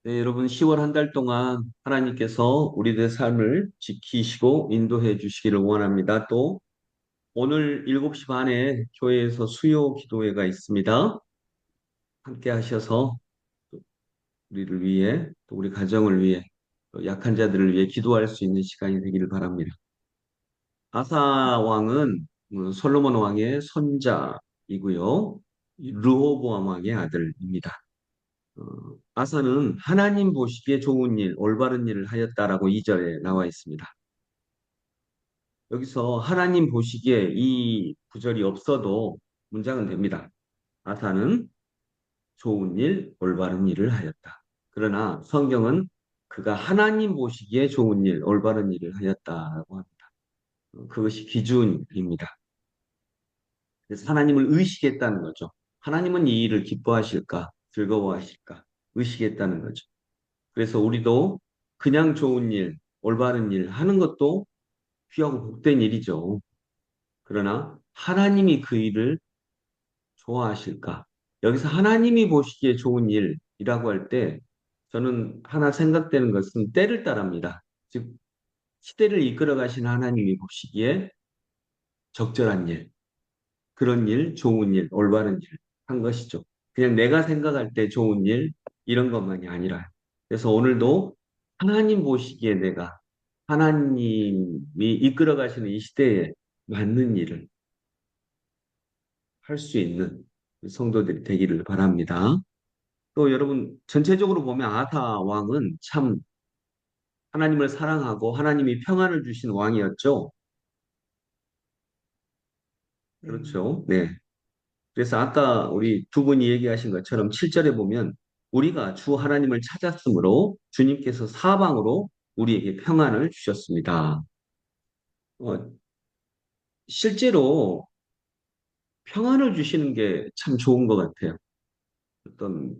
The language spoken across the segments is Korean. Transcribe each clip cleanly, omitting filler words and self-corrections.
네, 여러분 10월 한 달 동안 하나님께서 우리들의 삶을 지키시고 인도해 주시기를 원합니다. 또 오늘 7시 반에 교회에서 수요 기도회가 있습니다. 함께 하셔서 우리를 위해 또 우리 가정을 위해 또 약한 자들을 위해 기도할 수 있는 시간이 되기를 바랍니다. 아사 왕은 솔로몬 왕의 손자이고요. 르호보암 왕의 아들입니다. 어, 아사는 하나님 보시기에 좋은 일, 올바른 일을 하였다라고 2절에 나와 있습니다. 여기서 하나님 보시기에 이 구절이 없어도 문장은 됩니다. 아사는 좋은 일, 올바른 일을 하였다. 그러나 성경은 그가 하나님 보시기에 좋은 일, 올바른 일을 하였다라고 합니다. 그것이 기준입니다. 그래서 하나님을 의식했다는 거죠. 하나님은 이 일을 기뻐하실까, 즐거워하실까, 의식했다는 거죠. 그래서 우리도 그냥 좋은 일, 올바른 일 하는 것도 귀하고 복된 일이죠. 그러나 하나님이 그 일을 좋아하실까? 여기서 하나님이 보시기에 좋은 일이라고 할 때 저는 하나 생각되는 것은 때를 따릅니다. 즉, 시대를 이끌어 가신 하나님이 보시기에 적절한 일, 그런 일, 좋은 일, 올바른 일 한 것이죠. 그냥 내가 생각할 때 좋은 일, 이런 것만이 아니라. 그래서 오늘도 하나님 보시기에 내가 하나님이 이끌어 가시는 이 시대에 맞는 일을 할 수 있는 성도들이 되기를 바랍니다. 또 여러분, 전체적으로 보면 아사 왕은 참 하나님을 사랑하고 하나님이 평안을 주신 왕이었죠. 그렇죠. 네. 그래서 아까 우리 두 분이 얘기하신 것처럼 7절에 보면 우리가 주 하나님을 찾았으므로 주님께서 사방으로 우리에게 평안을 주셨습니다. 어, 실제로 평안을 주시는 게 참 좋은 것 같아요. 어떤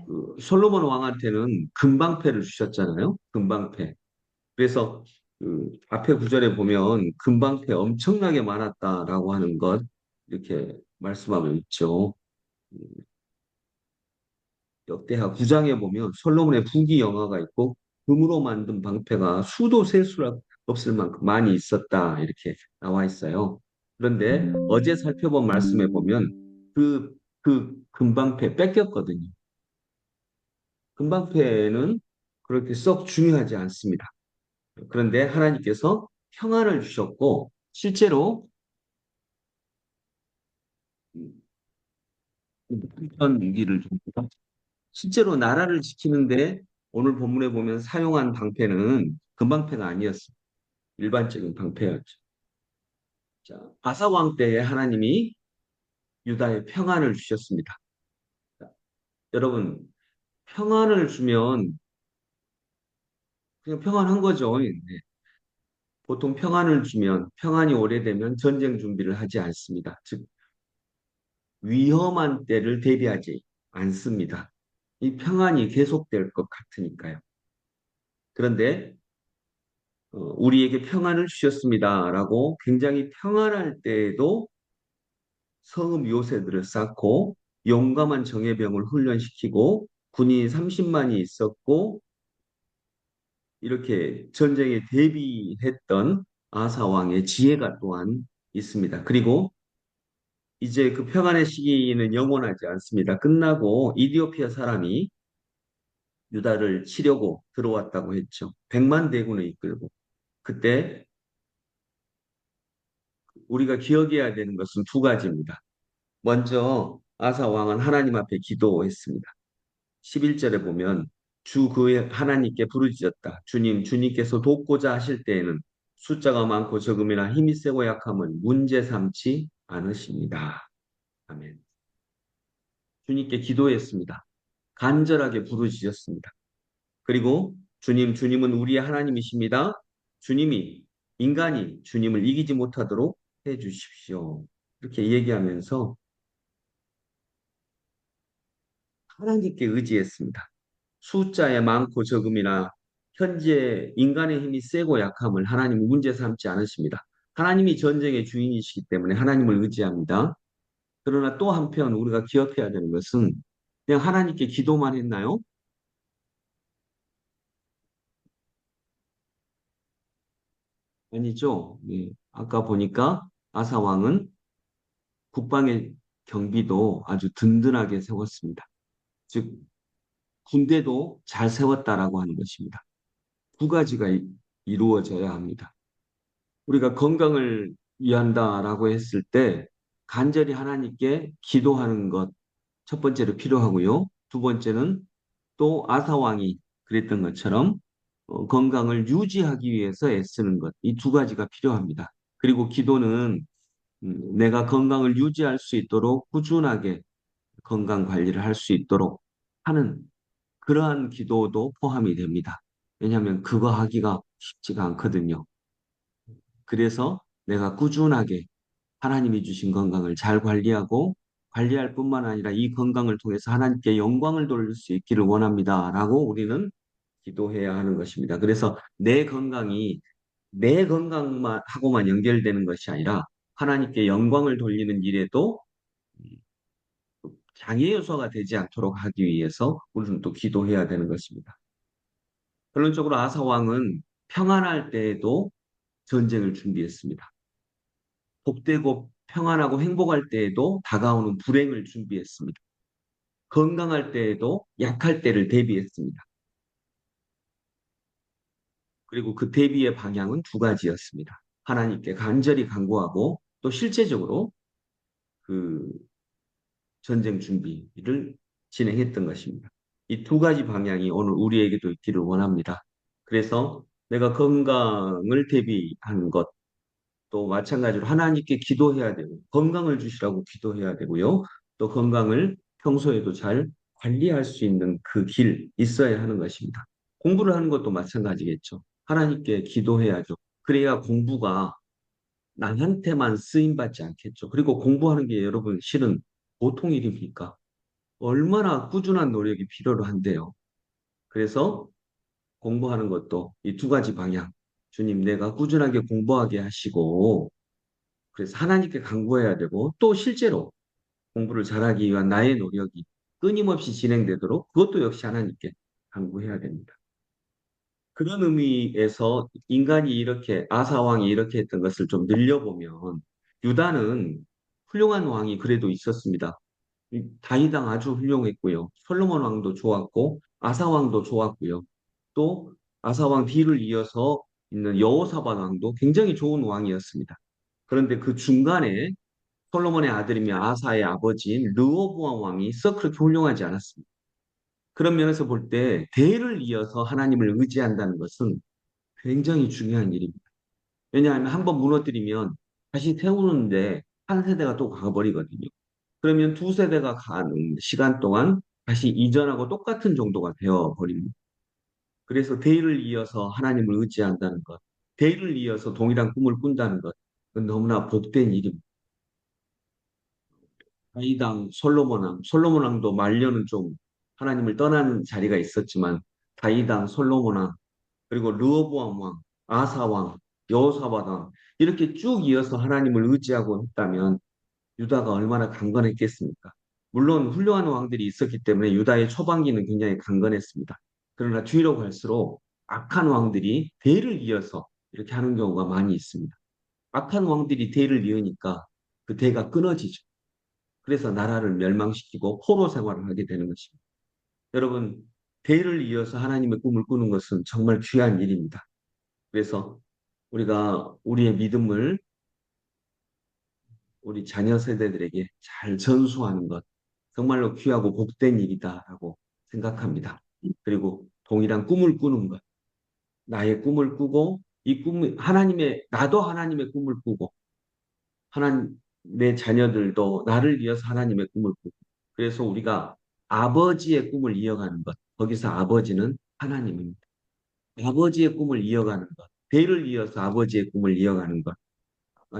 그 솔로몬 왕한테는 금방패를 주셨잖아요. 금방패. 그래서 그 앞에 구절에 보면 금방패 엄청나게 많았다라고 하는 것 이렇게 말씀하고 있죠. 역대하 9장에 보면 솔로몬의 부귀 영화가 있고 금으로 만든 방패가 수도 셀 수 없을 만큼 많이 있었다 이렇게 나와 있어요. 그런데 어제 살펴본 말씀에 보면 그 금방패 뺏겼거든요. 금방패는 그렇게 썩 중요하지 않습니다. 그런데 하나님께서 평안을 주셨고 실제로 현 위기를 좀 실제로 나라를 지키는데 오늘 본문에 보면 사용한 방패는 금방패가 아니었습니다. 일반적인 방패였죠. 자, 아사 왕 때에 하나님이 유다에 평안을 주셨습니다. 자, 여러분 평안을 주면 그냥 평안한 거죠. 네. 보통 평안을 주면 평안이 오래되면 전쟁 준비를 하지 않습니다. 즉 위험한 때를 대비하지 않습니다. 이 평안이 계속될 것 같으니까요. 그런데 우리에게 평안을 주셨습니다라고 굉장히 평안할 때에도 성읍 요새들을 쌓고 용감한 정예병을 훈련시키고 군인 30만이 있었고 이렇게 전쟁에 대비했던 아사 왕의 지혜가 또한 있습니다. 그리고 이제 그 평안의 시기는 영원하지 않습니다. 끝나고 이디오피아 사람이 유다를 치려고 들어왔다고 했죠. 100만 대군을 이끌고. 그때 우리가 기억해야 되는 것은 두 가지입니다. 먼저 아사 왕은 하나님 앞에 기도했습니다. 11절에 보면 주 그의 하나님께 부르짖었다. 주님께서 돕고자 하실 때에는 숫자가 많고 적음이나 힘이 세고 약함은 문제 삼지 않으십니다. 아멘. 주님께 기도했습니다. 간절하게 부르짖었습니다. 그리고 주님은 우리의 하나님이십니다. 주님이 인간이 주님을 이기지 못하도록 해 주십시오. 이렇게 얘기하면서 하나님께 의지했습니다. 숫자에 많고 적음이나 현재 인간의 힘이 세고 약함을 하나님은 문제 삼지 않으십니다. 하나님이 전쟁의 주인이시기 때문에 하나님을 의지합니다. 그러나 또 한편 우리가 기억해야 되는 것은 그냥 하나님께 기도만 했나요? 아니죠. 예. 아까 보니까 아사 왕은 국방의 경비도 아주 든든하게 세웠습니다. 즉, 군대도 잘 세웠다라고 하는 것입니다. 두 가지가 이루어져야 합니다. 우리가 건강을 위한다라고 했을 때 간절히 하나님께 기도하는 것, 첫 번째로 필요하고요. 두 번째는 또 아사 왕이 그랬던 것처럼 건강을 유지하기 위해서 애쓰는 것, 이 두 가지가 필요합니다. 그리고 기도는 내가 건강을 유지할 수 있도록 꾸준하게 건강 관리를 할 수 있도록 하는 그러한 기도도 포함이 됩니다. 왜냐하면 그거 하기가 쉽지가 않거든요. 그래서 내가 꾸준하게 하나님이 주신 건강을 잘 관리하고 관리할 뿐만 아니라 이 건강을 통해서 하나님께 영광을 돌릴 수 있기를 원합니다. 라고 우리는 기도해야 하는 것입니다. 그래서 내 건강이 내 건강만 하고만 연결되는 것이 아니라 하나님께 영광을 돌리는 일에도 장애 요소가 되지 않도록 하기 위해서 우리는 또 기도해야 되는 것입니다. 결론적으로 아사 왕은 평안할 때에도 전쟁을 준비했습니다. 복되고 평안하고 행복할 때에도 다가오는 불행을 준비했습니다. 건강할 때에도 약할 때를 대비했습니다. 그리고 그 대비의 방향은 두 가지였습니다. 하나님께 간절히 간구하고 또 실제적으로 그 전쟁 준비를 진행했던 것입니다. 이 두 가지 방향이 오늘 우리에게도 있기를 원합니다. 그래서 내가 건강을 대비한 것, 또 마찬가지로 하나님께 기도해야 되고, 건강을 주시라고 기도해야 되고요. 또 건강을 평소에도 잘 관리할 수 있는 그 길 있어야 하는 것입니다. 공부를 하는 것도 마찬가지겠죠. 하나님께 기도해야죠. 그래야 공부가 나한테만 쓰임받지 않겠죠. 그리고 공부하는 게 여러분 실은 보통 일입니까? 얼마나 꾸준한 노력이 필요로 한데요. 그래서 공부하는 것도 이 두 가지 방향. 주님, 내가 꾸준하게 공부하게 하시고, 그래서 하나님께 간구해야 되고, 또 실제로 공부를 잘하기 위한 나의 노력이 끊임없이 진행되도록 그것도 역시 하나님께 간구해야 됩니다. 그런 의미에서 인간이 이렇게, 아사왕이 이렇게 했던 것을 좀 늘려보면, 유다는 훌륭한 왕이 그래도 있었습니다. 다윗왕 아주 훌륭했고요. 솔로몬 왕도 좋았고 아사 왕도 좋았고요. 또 아사 왕 뒤를 이어서 있는 여호사밧 왕도 굉장히 좋은 왕이었습니다. 그런데 그 중간에 솔로몬의 아들이며 아사의 아버지인 르호보암 왕이 썩 그렇게 훌륭하지 않았습니다. 그런 면에서 볼 때 대를 이어서 하나님을 의지한다는 것은 굉장히 중요한 일입니다. 왜냐하면 한번 무너뜨리면 다시 세우는데 한 세대가 또 가버리거든요. 그러면 두 세대가 가는 시간 동안 다시 이전하고 똑같은 정도가 되어버립니다. 그래서 대의를 이어서 하나님을 의지한다는 것, 대의를 이어서 동일한 꿈을 꾼다는 것, 그건 너무나 복된 일입니다. 다윗왕, 솔로몬왕, 솔로몬왕도 말년은 좀 하나님을 떠나는 자리가 있었지만 다윗왕, 솔로몬왕, 그리고 르호보암 왕, 아사 왕, 여호사밧 왕 이렇게 쭉 이어서 하나님을 의지하고 했다면 유다가 얼마나 강건했겠습니까? 물론 훌륭한 왕들이 있었기 때문에 유다의 초반기는 굉장히 강건했습니다. 그러나 뒤로 갈수록 악한 왕들이 대를 이어서 이렇게 하는 경우가 많이 있습니다. 악한 왕들이 대를 이으니까 그 대가 끊어지죠. 그래서 나라를 멸망시키고 포로 생활을 하게 되는 것입니다. 여러분, 대를 이어서 하나님의 꿈을 꾸는 것은 정말 귀한 일입니다. 그래서 우리가 우리의 믿음을 우리 자녀 세대들에게 잘 전수하는 것, 정말로 귀하고 복된 일이다라고 생각합니다. 그리고 동일한 꿈을 꾸는 것, 나의 꿈을 꾸고, 이 꿈이, 나도 하나님의 꿈을 꾸고, 내 자녀들도 나를 위해서 하나님의 꿈을 꾸고, 그래서 우리가 아버지의 꿈을 이어가는 것, 거기서 아버지는 하나님입니다. 아버지의 꿈을 이어가는 것, 대를 이어서 아버지의 꿈을 이어가는 것,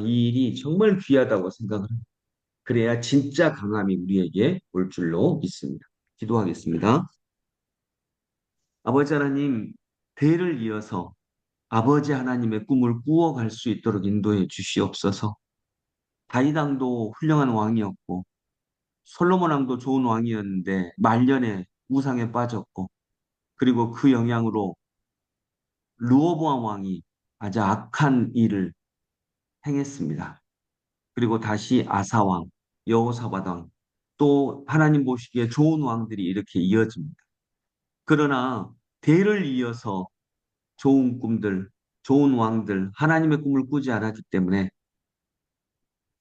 이 일이 정말 귀하다고 생각을 합니다. 그래야 진짜 강함이 우리에게 올 줄로 믿습니다. 기도하겠습니다. 아버지 하나님, 대를 이어서 아버지 하나님의 꿈을 꾸어갈 수 있도록 인도해 주시옵소서. 다윗 왕도 훌륭한 왕이었고 솔로몬 왕도 좋은 왕이었는데 말년에 우상에 빠졌고 그리고 그 영향으로 르호보암 왕이 아주 악한 일을 행했습니다. 그리고 다시 아사왕, 여호사밧 왕, 또 하나님 보시기에 좋은 왕들이 이렇게 이어집니다. 그러나 대를 이어서 좋은 꿈들, 좋은 왕들, 하나님의 꿈을 꾸지 않았기 때문에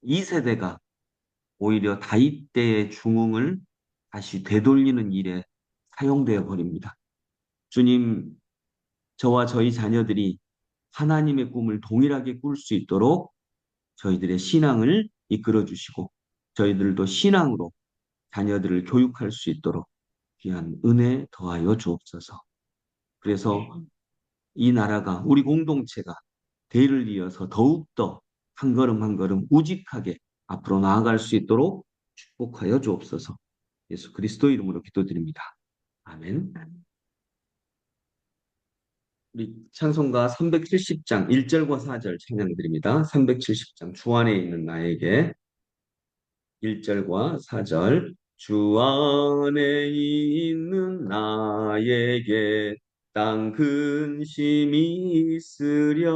이 세대가 오히려 다윗 때의 중흥을 다시 되돌리는 일에 사용되어 버립니다. 주님, 저와 저희 자녀들이 하나님의 꿈을 동일하게 꿀 수 있도록 저희들의 신앙을 이끌어 주시고 저희들도 신앙으로 자녀들을 교육할 수 있도록 귀한 은혜 더하여 주옵소서. 그래서 이 나라가 우리 공동체가 대를 이어서 더욱더 한 걸음 한 걸음 우직하게 앞으로 나아갈 수 있도록 축복하여 주옵소서. 예수 그리스도 이름으로 기도드립니다. 아멘. 우리 찬송가 370장 1절과 4절 찬양드립니다. 370장 주 안에 있는 나에게 1절과 4절 주 안에 있는 나에게 땅 근심이 있으랴